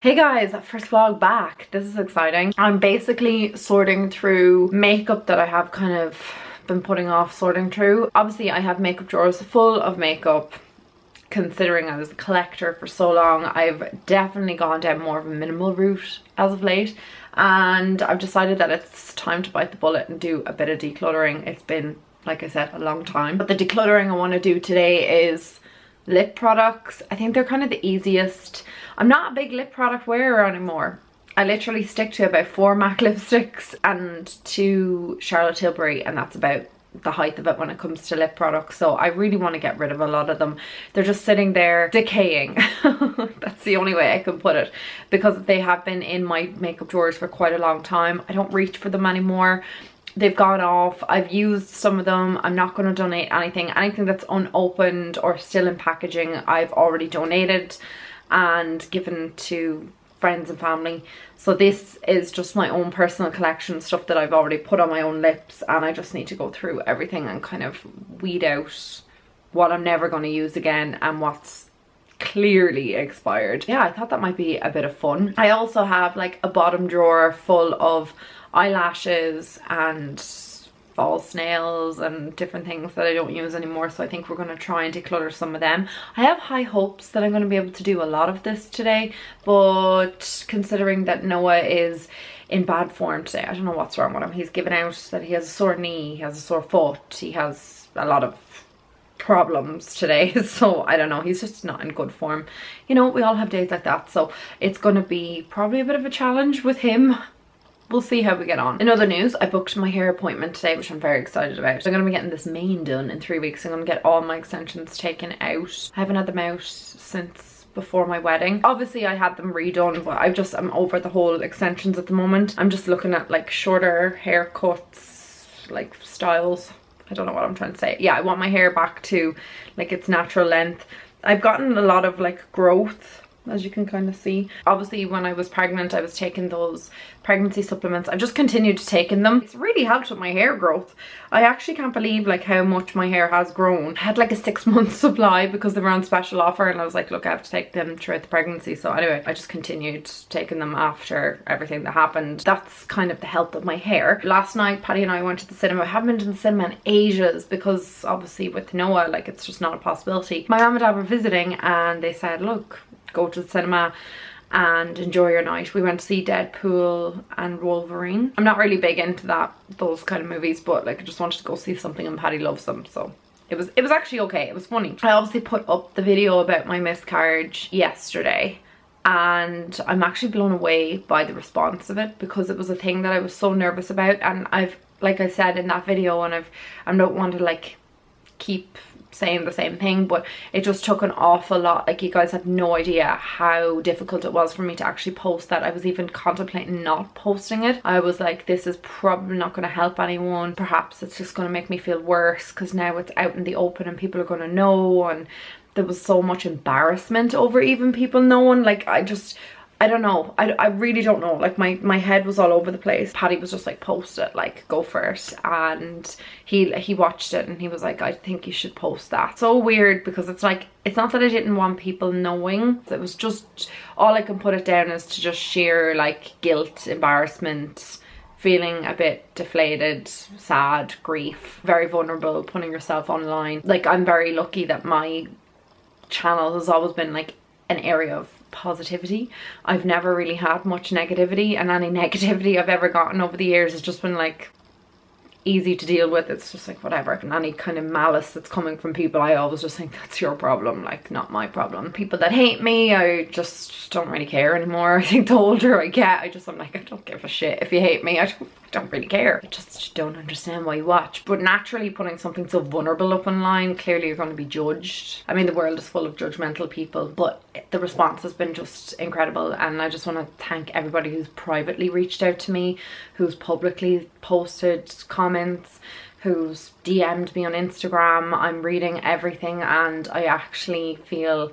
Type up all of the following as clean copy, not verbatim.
Hey guys, first vlog back. This is exciting. I'm basically sorting through makeup that I have kind of been putting off sorting through. Obviously I have makeup drawers full of makeup. Considering I was a collector for so long, I've definitely gone down more of a minimal route as of late, and I've decided that it's time to bite the bullet and do a bit of decluttering. It's been, like I said, a long time, but the decluttering I want to do today is lip products. I think they're kind of the easiest. I'm not a big lip product wearer anymore. I literally stick to about 4 MAC lipsticks and 2 Charlotte Tilbury, and that's about the height of it when it comes to lip products. So I really want to get rid of a lot of them. They're just sitting there decaying. That's the only way I can put it, because they have been in my makeup drawers for quite a long time. I don't reach for them anymore. They've gone off. I've used some of them. I'm not going to donate anything. Anything that's unopened or still in packaging, I've already donated and given to friends and family. So this is just my own personal collection, stuff that I've already put on my own lips, and I just need to go through everything and kind of weed out what I'm never going to use again and what's clearly expired. Yeah, I thought that might be a bit of fun. I also have like a bottom drawer full of eyelashes and false nails and different things that I don't use anymore, so I think we're going to try and declutter some of them. I have high hopes that I'm going to be able to do a lot of this today, but considering that Noah is in bad form today, I don't know what's wrong with him. He's given out that he has a sore knee, he has a sore foot, he has a lot of problems today, so I don't know, he's just not in good form. You know, we all have days like that, so it's going to be probably a bit of a challenge with him. We'll see how we get on. In other news, I booked my hair appointment today, which I'm very excited about. I'm going to be getting this mane done in 3 weeks. I'm going to get all my extensions taken out. I haven't had them out since before my wedding. Obviously I had them redone, but I'm over the whole extensions at the moment. I'm just looking at like shorter haircuts, like styles. I don't know what I'm trying to say. Yeah, I want my hair back to like its natural length. I've gotten a lot of like growth, as you can kind of see. Obviously when I was pregnant, I was taking those pregnancy supplements. I've just continued to taking them. It's really helped with my hair growth. I actually can't believe like how much my hair has grown. I had like a 6-month supply because they were on special offer, and I was like, look, I have to take them throughout the pregnancy. So anyway, I just continued taking them after everything that happened. That's kind of the health of my hair. Last night, Patty and I went to the cinema. I haven't been to the cinema in ages because obviously with Noah, like it's just not a possibility. My mum and dad were visiting and they said, look, go to the cinema and enjoy your night. We went to see Deadpool and Wolverine. I'm not really big into those kind of movies, but like I just wanted to go see something, and Patty loves them, so it was actually okay. It was funny. I obviously put up the video about my miscarriage yesterday, and I'm actually blown away by the response of it, because it was a thing that I was so nervous about, and like I said in that video, and I don't want to like keep saying the same thing, but it just took an awful lot. Like, you guys have no idea how difficult it was for me to actually post that. I was even contemplating not posting it. I was like, this is probably not going to help anyone. Perhaps it's just going to make me feel worse because now it's out in the open and people are going to know, and there was so much embarrassment over even people knowing. Like, I don't know. I really don't know. Like my head was all over the place. Paddy was just like, post it, like go for it. And he watched it and he was like, I think you should post that. So weird, because it's like, it's not that I didn't want people knowing. It was just, all I can put it down is to just sheer like guilt, embarrassment, feeling a bit deflated, sad, grief, very vulnerable, putting yourself online. Like, I'm very lucky that my channel has always been like an area of positivity. I've never really had much negativity, and any negativity I've ever gotten over the years has just been like easy to deal with. It's just like whatever. And any kind of malice that's coming from people, I always just think that's your problem, like not my problem. People that hate me, I just don't really care anymore. I think the older I get, I'm like, I don't give a shit if you hate me. I don't really care. I just don't understand why you watch. But naturally, putting something so vulnerable up online, clearly you're going to be judged. I mean, the world is full of judgmental people, but the response has been just incredible, and I just want to thank everybody who's privately reached out to me, who's publicly posted comments, who's DM'd me on Instagram. I'm reading everything, and I actually feel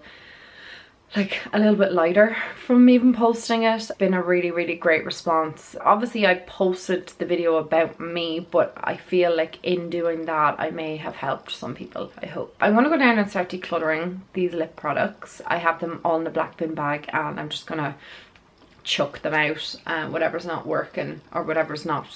like a little bit lighter from even posting it. It's been a really great response. Obviously I posted the video about me, but I feel like in doing that I may have helped some people, I hope. I'm gonna go down and start decluttering these lip products. I have them all in the black bin bag, and I'm just gonna chuck them out, whatever's not working or whatever's not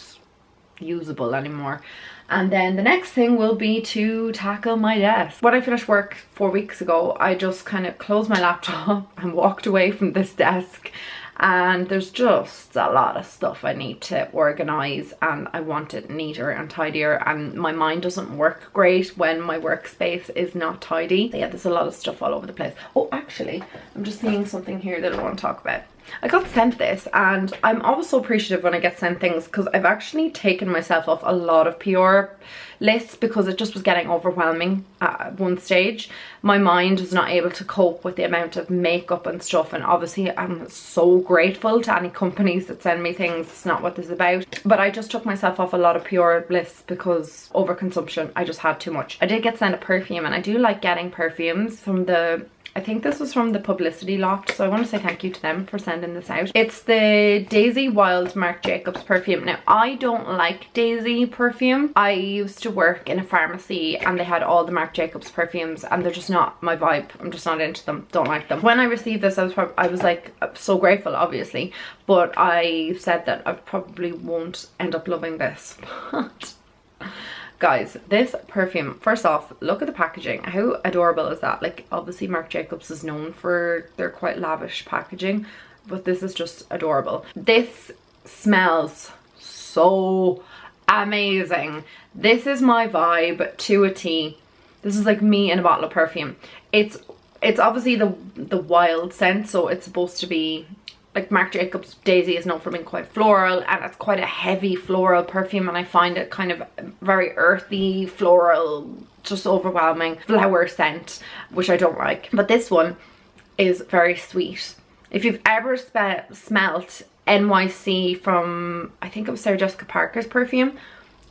usable anymore. And then the next thing will be to tackle my desk. When I finished work 4 weeks ago, I just kind of closed my laptop and walked away from this desk, and there's just a lot of stuff I need to organize, and I want it neater and tidier, and my mind doesn't work great when my workspace is not tidy. So yeah, there's a lot of stuff all over the place. Oh, actually, I'm just seeing something here that I want to talk about. I got sent this, and I'm always so appreciative when I get sent things, because I've actually taken myself off a lot of PR lists because it just was getting overwhelming at one stage. My mind was not able to cope with the amount of makeup and stuff, and obviously I'm so grateful to any companies that send me things. It's not what this is about, but I just took myself off a lot of PR lists because overconsumption. I just had too much. I did get sent a perfume, and I do like getting perfumes from the, I think this was from the Publicity Loft, so I want to say thank you to them for sending this out. It's the Daisy Wild Marc Jacobs perfume. Now, I don't like Daisy perfume. I used to work in a pharmacy and they had all the Marc Jacobs perfumes, and they're just not my vibe. I'm just not into them. Don't like them. When I received this, I was like so grateful, obviously, but I said that I probably won't end up loving this. But guys, this perfume, first off, look at the packaging. How adorable is that? Like, obviously Marc Jacobs is known for their quite lavish packaging, but this is just adorable. This smells so amazing. This is my vibe to a T. This is like me in a bottle of perfume. It's obviously the wild scent, so it's supposed to be like Marc Jacobs Daisy is known for being quite floral, and it's quite a heavy floral perfume, and I find it kind of very earthy, floral, just overwhelming flower scent, which I don't like. But this one is very sweet. If you've ever smelt NYC from, I think it was Sarah Jessica Parker's perfume,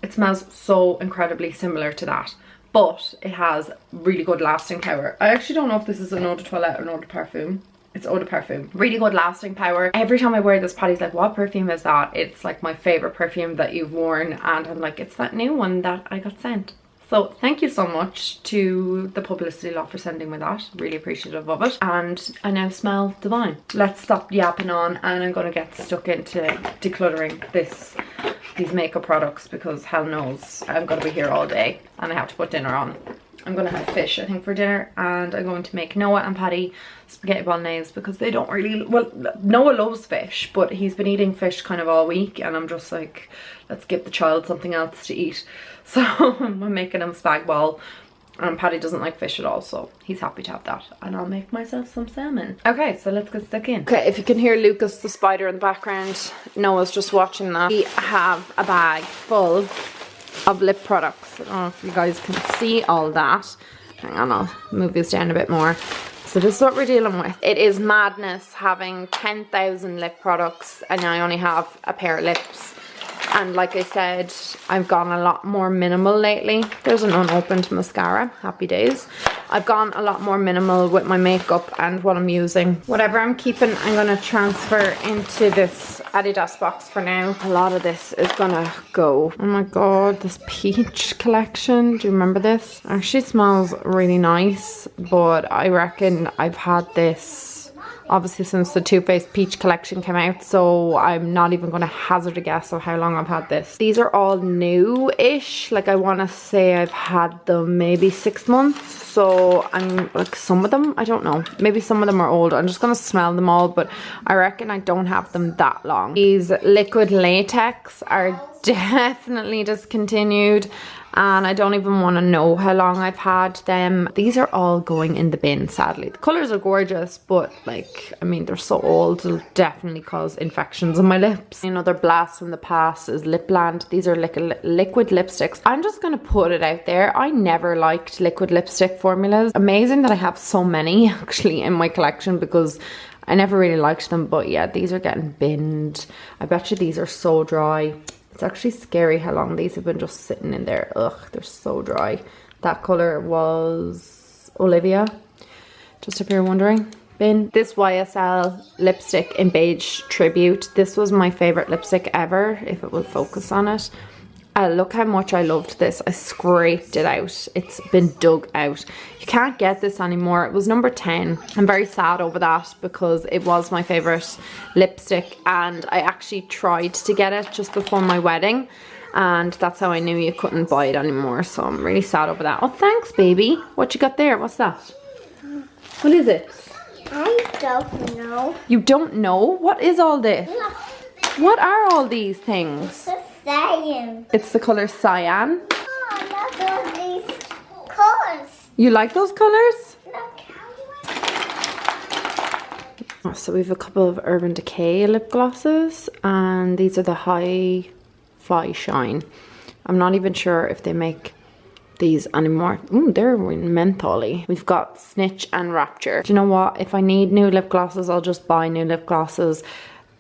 it smells so incredibly similar to that, but it has really good lasting power. I actually don't know if this is an eau de toilette or an eau de parfum. It's eau de parfum. Really good lasting power. Every time I wear this, Patty's like, what perfume is that? It's like my favorite perfume that you've worn, and I'm like, it's that new one that I got sent. So thank you so much to the Publicity Loft for sending me that. Really appreciative of it, and I now smell divine. Let's stop yapping on, and I'm gonna get stuck into decluttering these makeup products, because hell knows I'm gonna be here all day and I have to put dinner on. I'm gonna have fish, I think, for dinner, and I'm going to make Noah and Patty spaghetti bolognese, because they don't really, well, Noah loves fish, but he's been eating fish kind of all week, and I'm just like, let's give the child something else to eat. So I'm making him spag bol, and Patty doesn't like fish at all, so he's happy to have that, and I'll make myself some salmon. Okay, so let's get stuck in. Okay, if you can hear Lucas the spider in the background, Noah's just watching that. We have a bag full of lip products. I don't know if you guys can see all that. Hang on, I'll move this down a bit more. So this is what we're dealing with. It is madness having 10,000 lip products, and I only have a pair of lips. And like I said, I've gone a lot more minimal lately. There's an unopened mascara, happy days. I've gone a lot more minimal with my makeup and what I'm using. Whatever I'm keeping, I'm gonna transfer into this Adidas box for now. A lot of this is gonna go. Oh my god, this peach collection, do you remember this? Actually smells really nice, but I reckon I've had this obviously since the Too Faced Peach collection came out, so I'm not even going to hazard a guess of how long I've had this. These are all new-ish, like I want to say I've had them maybe 6 months, so I'm like, some of them, I don't know, maybe some of them are old. I'm just going to smell them all, but I reckon I don't have them that long. These liquid latex are definitely discontinued, and I don't even want to know how long I've had them. These are all going in the bin, sadly. The colours are gorgeous, but like, I mean, they're so old, it'll definitely cause infections on my lips. Another blast from the past is Lipland. These are liquid lipsticks. I'm just going to put it out there, I never liked liquid lipstick formulas. Amazing that I have so many actually in my collection, because I never really liked them, but yeah, these are getting binned. I bet you these are so dry. It's actually scary how long these have been just sitting in there. Ugh, they're so dry. That colour was Olivia, just if you're wondering. Bin. This YSL lipstick in Beige Tribute. This was my favourite lipstick ever, if it would focus on it. Look how much I loved this. I scraped it out. It's been dug out. You can't get this anymore. It was number 10. I'm very sad over that because it was my favourite lipstick, and I actually tried to get it just before my wedding, and that's how I knew you couldn't buy it anymore. So I'm really sad over that. Oh, thanks, baby. What you got there? What's that? What is it? I don't know. You don't know? What is all this? Look, What are all these things? the cyan. It's the colour cyan. Oh, look at all these colors. You like those colours? Look. Oh, so we have a couple of Urban Decay lip glosses, and these are the Hi-Fi Shine. I'm not even sure if they make these anymore. Ooh, they're mentholy. We've got Snitch and Rapture. Do you know what? If I need new lip glosses, I'll just buy new lip glosses.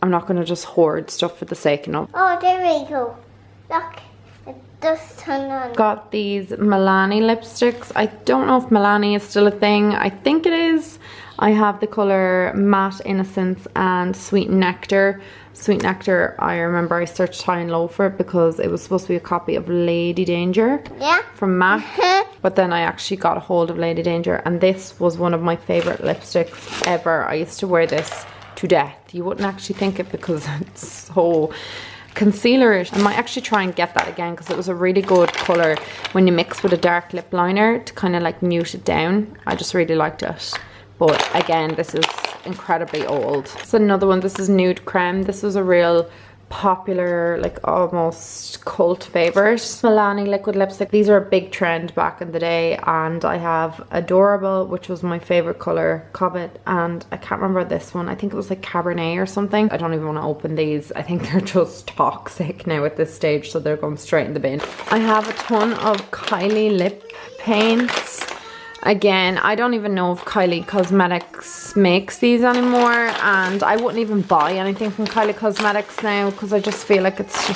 I'm not going to just hoard stuff for the sake of it. Oh, there we go. Look, it does turn on. Got these Milani lipsticks. I don't know if Milani is still a thing. I think it is. I have the colour Matte Innocence and Sweet Nectar. Sweet Nectar, I remember I searched high and low for it because it was supposed to be a copy of Lady Danger. Yeah. From MAC. But then I actually got a hold of Lady Danger, and this was one of my favourite lipsticks ever. I used to wear this to death. You wouldn't actually think it because it's so concealerish. I might actually try and get that again because it was a really good colour when you mix with a dark lip liner to kind of like mute it down. I just really liked it. But again, this is incredibly old. So another one, this is Nude Creme. This was a real popular, like almost cult favorite. Milani liquid lipstick. These are a big trend back in the day, and I have Adorable, which was my favorite color, Covet, and I can't remember this one. I think it was like Cabernet or something. I don't even want to open these. I think they're just toxic now at this stage, so they're going straight in the bin. I have a ton of Kylie lip paints. Again, I don't even know if Kylie Cosmetics makes these anymore, and I wouldn't even buy anything from Kylie Cosmetics now because I just feel like it's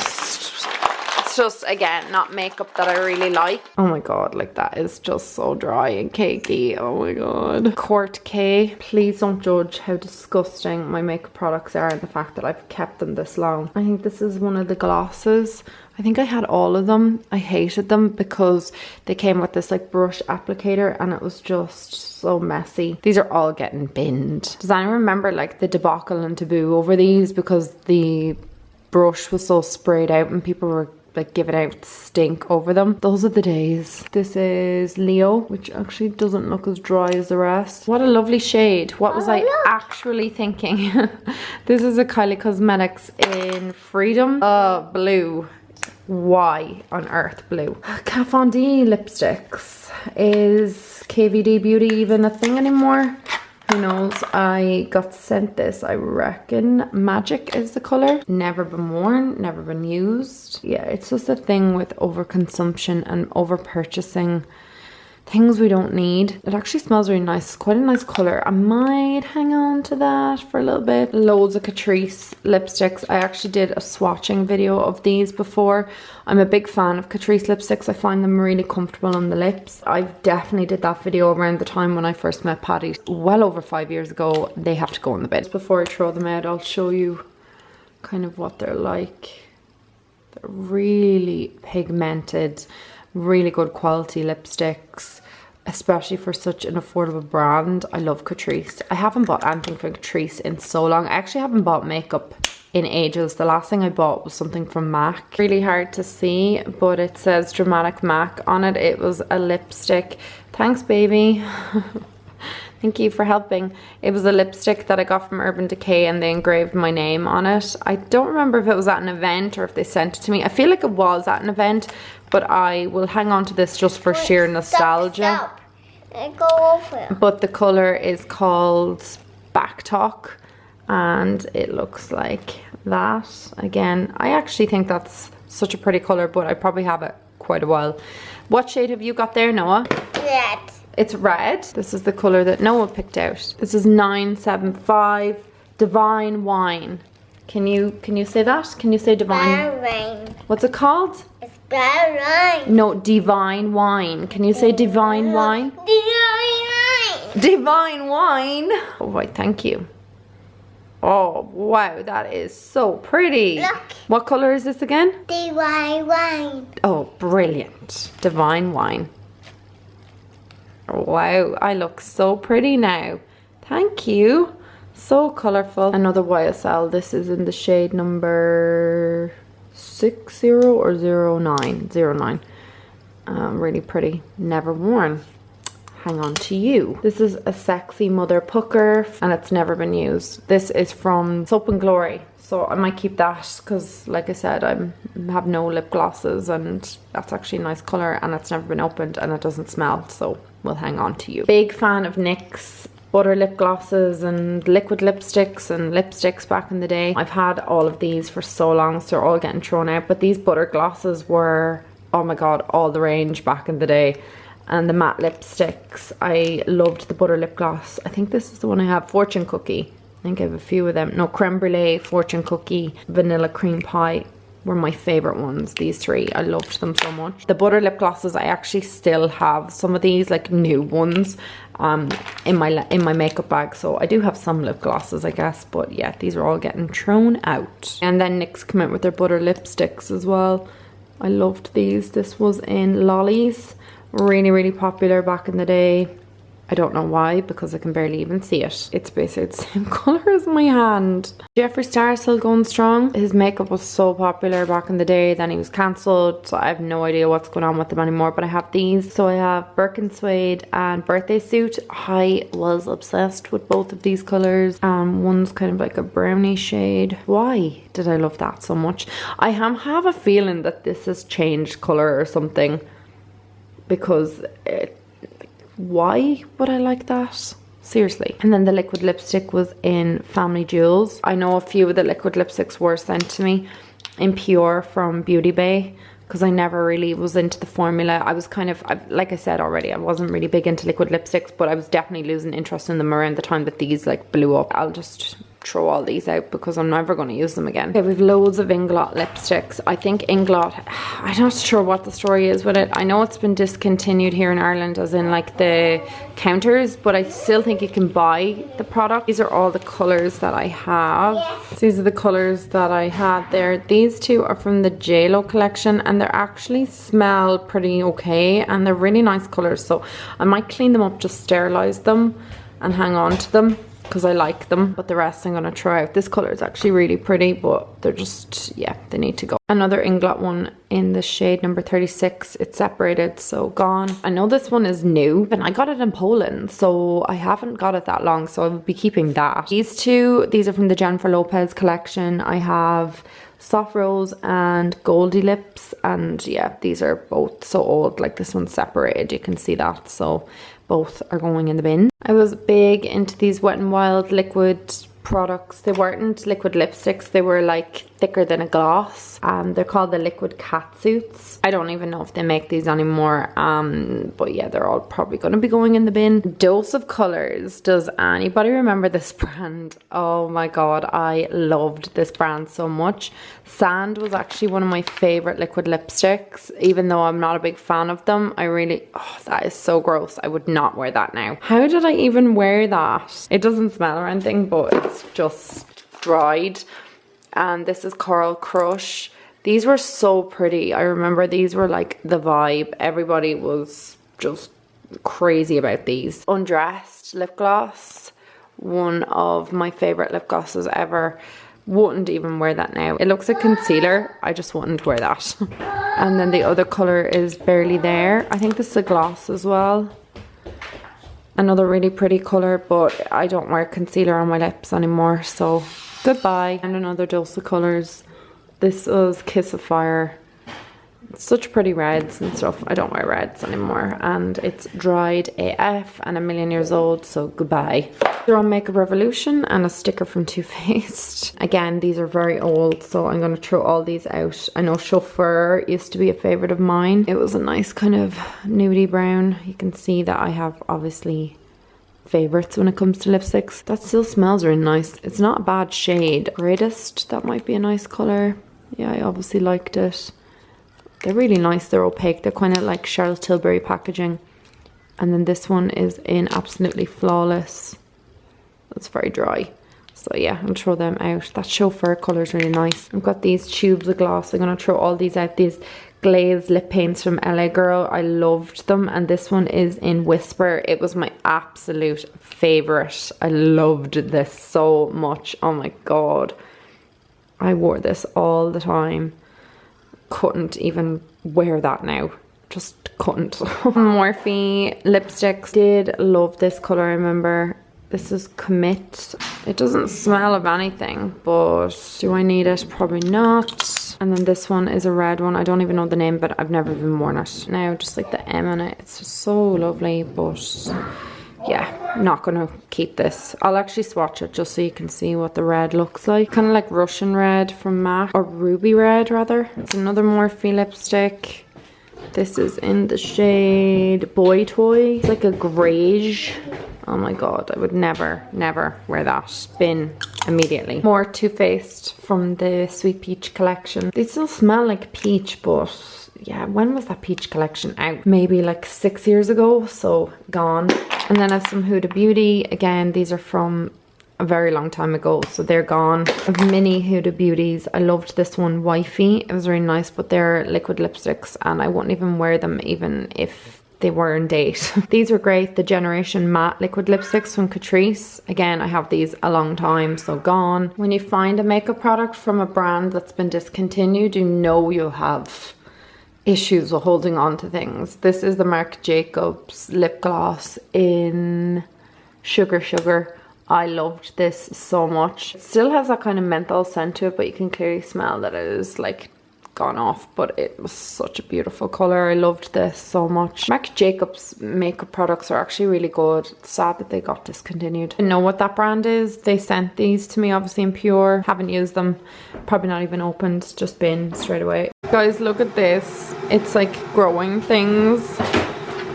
just again not makeup that I really like. Oh my god, like that is just so dry and cakey. Oh my god. Court K, please don't judge how disgusting my makeup products are and the fact that I've kept them this long. I think this is one of the glosses. I think I had all of them. I hated them because they came with this like brush applicator and it was just so messy. These are all getting binned. Does anyone remember like the debacle and taboo over these because the brush was so sprayed out and people were like giving out stink over them? Those are the days. This is Leo, which actually doesn't look as dry as the rest. What a lovely shade. What was I actually thinking? This is a Kylie Cosmetics in Freedom. Blue. Why on earth blue? Kat Von D lipsticks. Is KVD Beauty even a thing anymore? Who knows? I got sent this, I reckon. Magic is the colour. Never been worn, never been used. Yeah, it's just a thing with overconsumption and over purchasing things we don't need. It actually smells really nice. It's quite a nice colour. I might hang on to that for a little bit. Loads of Catrice lipsticks. I actually did a swatching video of these before. I'm a big fan of Catrice lipsticks. I find them really comfortable on the lips. I definitely did that video around the time when I first met Patty. Well over 5 years ago. They have to go in the bin. Before I throw them out, I'll show you kind of what they're like. They're really pigmented. Really good quality lipsticks, especially for such an affordable brand. I love Catrice. I haven't bought anything from Catrice in so long. I actually haven't bought makeup in ages. The last thing I bought was something from MAC. Really hard to see, but it says Dramaticmac on it. It was a lipstick. Thanks, baby. Thank you for helping. It was a lipstick that I got from Urban Decay and they engraved my name on it. I don't remember if it was at an event or if they sent it to me. I feel like it was at an event, but I will hang on to this just for sheer nostalgia. Stop. Go over it. But the colour is called Back Talk and it looks like that. Again, I actually think that's such a pretty colour, but I probably have it quite a while. What shade have you got there, Noah? Red. It's red. This is the colour that Noah picked out. This is 975 Divine Wine. Can you say that? Can you say Divine? Wine. What's it called? It's wine. No, Divine Wine. Can you say Divine Wine? Divine wine. Divine Wine. Oh, right, thank you. Oh, wow, that is so pretty. Look. What color is this again? Divine wine. Oh, brilliant. Divine wine. Wow, I look so pretty now. Thank you. So colourful. Another YSL. This is in the shade number 60 or 09. 09. Really pretty. Never worn. Hang on to you. This is a Sexy Mother Pucker and it's never been used. This is from Soap and Glory. So I might keep that because, like I said, I have no lip glosses and that's actually a nice colour and it's never been opened and it doesn't smell. So we'll hang on to you. Big fan of NYX butter lip glosses and liquid lipsticks and lipsticks back in the day. I've had all of these for so long, so they're all getting thrown out. But these butter glosses were, oh my god, all the range back in the day. And the matte lipsticks, I loved the butter lip gloss. I think this is the one I have, Fortune Cookie. I think I have a few of them. No, Creme Brulee, Fortune Cookie, Vanilla Cream Pie were my favourite ones. These three, I loved them so much. The butter lip glosses, I actually still have some of these, like new ones, in my makeup bag. So I do have some lip glosses, I guess. But yeah, these are all getting thrown out. And then NYX come out with their butter lipsticks as well. I loved these. This was in Lollies. Really, really popular back in the day. I don't know why, because I can barely even see it. It's basically the same colour as my hand. Jeffree Star still going strong. His makeup was so popular back in the day, then he was cancelled, so I have no idea what's going on with him anymore. But I have these. So I have Birkin Suede and Birthday Suit. I was obsessed with both of these colours. One's kind of like a brownie shade. Why did I love that so much? I have a feeling that this has changed colour or something, because why would I like that? Seriously. And then the liquid lipstick was in Family Jewels. I know a few of the liquid lipsticks were sent to me in Pure from Beauty Bay, because I never really was into the formula. I was kind of, like I said already, I wasn't really big into liquid lipsticks, but I was definitely losing interest in them around the time that these like blew up. I'll just throw all these out because I'm never going to use them again. Okay, we've loads of Inglot lipsticks. I think Inglot, I'm not sure what the story is with it. I know it's been discontinued here in Ireland, as in like the counters, but I still think you can buy the product. These are all the colours that I have. Yes. These are the colours that I had there. These two are from the JLo collection and they actually smell pretty okay and they're really nice colours, so I might clean them up, just sterilise them and hang on to them, because I like them, but the rest I'm going to try out. This colour is actually really pretty, but they're just, yeah, they need to go. Another Inglot one in the shade number 36. It's separated, so gone. I know this one is new, and I got it in Poland, so I haven't got it that long, so I will be keeping that. These two, these are from the Jennifer Lopez collection. I have Soft Rose and Goldie Lips, and yeah, these are both so old. Like this one's separated, you can see that, so both are going in the bin. I was big into these Wet n Wild liquid products. They weren't liquid lipsticks, they were like thicker than a gloss. They're called the liquid catsuits. I don't even know if they make these anymore, but yeah, they're all probably going to be going in the bin. Dose of Colors. Does anybody remember this brand? Oh my god, I loved this brand so much. Sand was actually one of my favorite liquid lipsticks, even though I'm not a big fan of them. I really, oh, that is so gross. I would not wear that now. How did I even wear that? It doesn't smell or anything, but it's just dried. And this is Coral Crush. These were so pretty. I remember these were like the vibe. Everybody was just crazy about these. Undressed lip gloss. One of my favorite lip glosses ever. Wouldn't even wear that now. It looks like concealer. I just wouldn't wear that. And then the other color is Barely There. I think this is a gloss as well. Another really pretty color, but I don't wear concealer on my lips anymore, so goodbye. And another dose of colors. This was Kiss of Fire. Such pretty reds and stuff. I don't wear reds anymore, and it's dried AF and a million years old, so goodbye. They're on Makeup Revolution and a sticker from Too Faced. Again, these are very old, so I'm going to throw all these out. I know Chauffeur used to be a favorite of mine. It was a nice kind of nudie brown. You can see that I have obviously favorites when it comes to lipsticks. That still smells really nice. It's not a bad shade. Greatest, that might be a nice color. Yeah, I obviously liked it. They're really nice. They're opaque. They're kind of like Charlotte Tilbury packaging. And then this one is in Absolutely Flawless. It's very dry. So yeah, I'll throw them out. That chauffeur colour is really nice. I've got these tubes of gloss. I'm going to throw all these out. These glazed lip paints from LA Girl. I loved them. And this one is in Whisper. It was my absolute favourite. I loved this so much. Oh my god. I wore this all the time. Couldn't even wear that now. Just couldn't. Morphe lipsticks. Did love this colour, I remember. This is Commit. It doesn't smell of anything, but do I need it? Probably not. And then this one is a red one. I don't even know the name, but I've never even worn it. Now, just like the M on it, it's just so lovely, but yeah, not gonna keep this. I'll actually swatch it just so you can see what the red looks like. Kind of like Russian red from MAC, or ruby red rather. It's another Morphe lipstick. This is in the shade Boy Toy. It's like a greige. Oh my god, I would never, never wear that. Bin immediately. More Too Faced from the Sweet Peach collection. They still smell like peach, but yeah, when was that peach collection out? Maybe like 6 years ago, so gone. And then I have some Huda Beauty. Again, these are from a very long time ago, so they're gone. I have mini Huda Beauties. I loved this one, Wifey. It was really nice, but they're liquid lipsticks and I wouldn't even wear them even if they were in date. These were great. The Generation Matte liquid lipsticks from Catrice. Again, I have these a long time, so gone. When you find a makeup product from a brand that's been discontinued, you know you'll have issues with holding on to things. This is the Marc Jacobs lip gloss in Sugar Sugar. I loved this so much. It still has that kind of menthol scent to it, but you can clearly smell that it is like gone off, but it was such a beautiful color. I loved this so much. Marc Jacobs makeup products are actually really good. It's sad that they got discontinued. I know what that brand is. They sent these to me, obviously in Pure. Haven't used them. Probably not even opened. Just bin straight away. Guys, look at this. It's like growing things.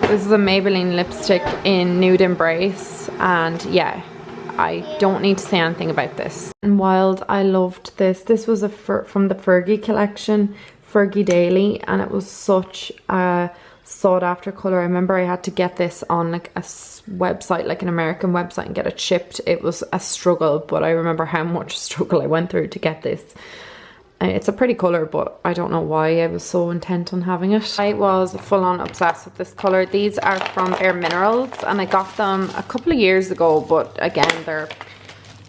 This is a Maybelline lipstick in Nude Embrace, and yeah, I don't need to say anything about this. And Wild, I loved this. This was from the Fergie collection, Fergie Daily, and it was such a sought after color. I remember I had to get this on like a website, like an American website, and get it shipped. It was a struggle, but I remember how much struggle I went through to get this. It's a pretty colour, but I don't know why I was so intent on having it. I was full-on obsessed with this colour. These are from Bare Minerals, and I got them a couple of years ago, but again, they're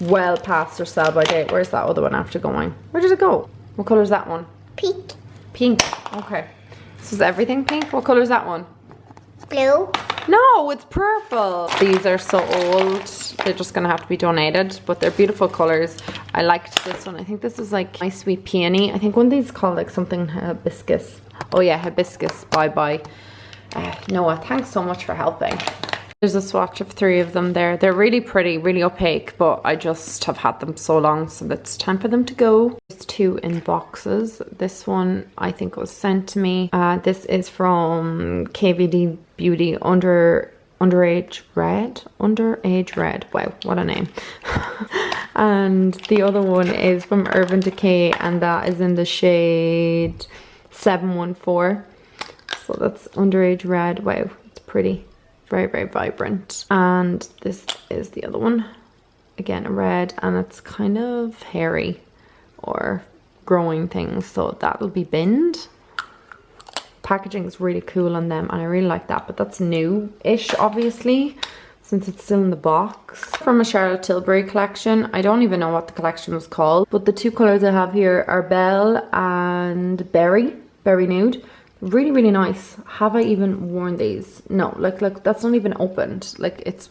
well past their sell-by date. Where's that other one after going? Where did it go? What colour is that one? Pink. Pink, okay. This is everything pink? What colour is that one? Blue. No, it's purple. These are so old. They're just gonna have to be donated, but they're beautiful colors. I liked this one. I think this is like My Sweet Peony. I think one of these is called like something hibiscus. Oh yeah, hibiscus. Bye bye. Noah, thanks so much for helping. There's a swatch of 3 of them there. They're really pretty, really opaque, but I just have had them so long, so it's time for them to go. There's 2 in boxes. This one I think was sent to me. This is from KVD Beauty Underage Red. Underage Red. Wow, what a name. And the other one is from Urban Decay, and that is in the shade 714. So that's Underage Red. Wow, it's pretty. Very, very vibrant. And this is the other one. Again, a red, and it's kind of hairy or growing things, so that'll be binned. Packaging is really cool on them, and I really like that, but that's new-ish, obviously, since it's still in the box. From a Charlotte Tilbury collection. I don't even know what the collection was called, but the 2 colors I have here are Belle and Berry Nude. Really, really nice. Have I even worn these? No, like that's not even opened. Like, it's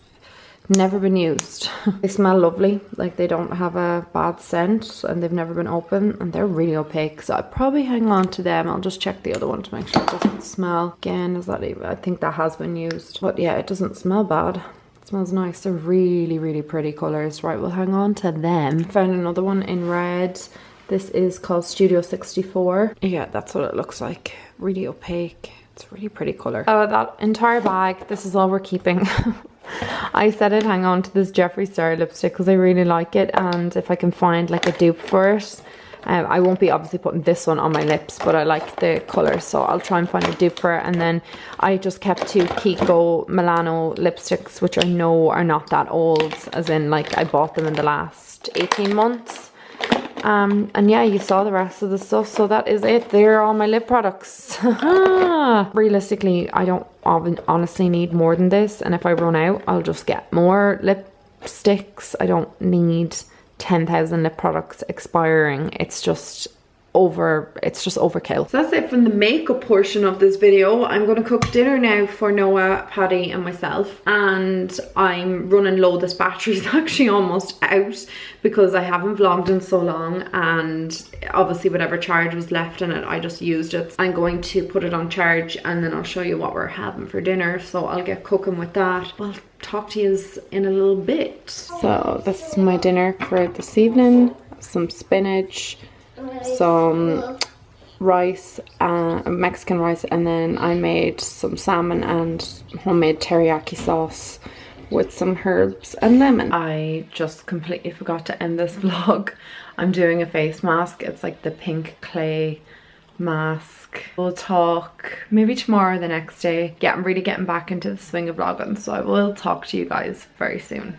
never been used. They smell lovely. Like, they don't have a bad scent, and they've never been open, and they're really opaque, so I'd probably hang on to them. I'll just check the other one to make sure it doesn't smell. Again, is that even? I think that has been used, but yeah, it doesn't smell bad. It smells nice. They're really, really pretty colors. Right, we'll hang on to them. Found another one in red. This is called Studio 64. Yeah, that's what it looks like. Really opaque. It's a really pretty color. Oh, that entire bag, this is all we're keeping. I said I'd hang on to this Jeffree Star lipstick because I really like it, and if I can find like a dupe for it, I won't be obviously putting this one on my lips, but I like the colour, so I'll try and find a dupe for it. And then I just kept 2 Kiko Milano lipsticks, which I know are not that old, as in like I bought them in the last 18 months. And yeah, you saw the rest of the stuff, so that is it. They're all my lip products. Realistically, I don't honestly need more than this, and if I run out, I'll just get more lipsticks. I don't need 10,000 lip products expiring. It's just overkill. So that's it from the makeup portion of this video. I'm going to cook dinner now for Noah, Paddy and myself, and I'm running low. This battery's actually almost out because I haven't vlogged in so long, and obviously whatever charge was left in it, I just used it. I'm going to put it on charge and then I'll show you what we're having for dinner, so I'll get cooking with that. I'll talk to you in a little bit. So this is my dinner for this evening. Some spinach, some rice, Mexican rice, and then I made some salmon and homemade teriyaki sauce with some herbs and lemon. I just completely forgot to end this vlog. I'm doing a face mask. It's like the pink clay mask. We'll talk maybe tomorrow or the next day. Yeah, I'm really getting back into the swing of vlogging, so I will talk to you guys very soon.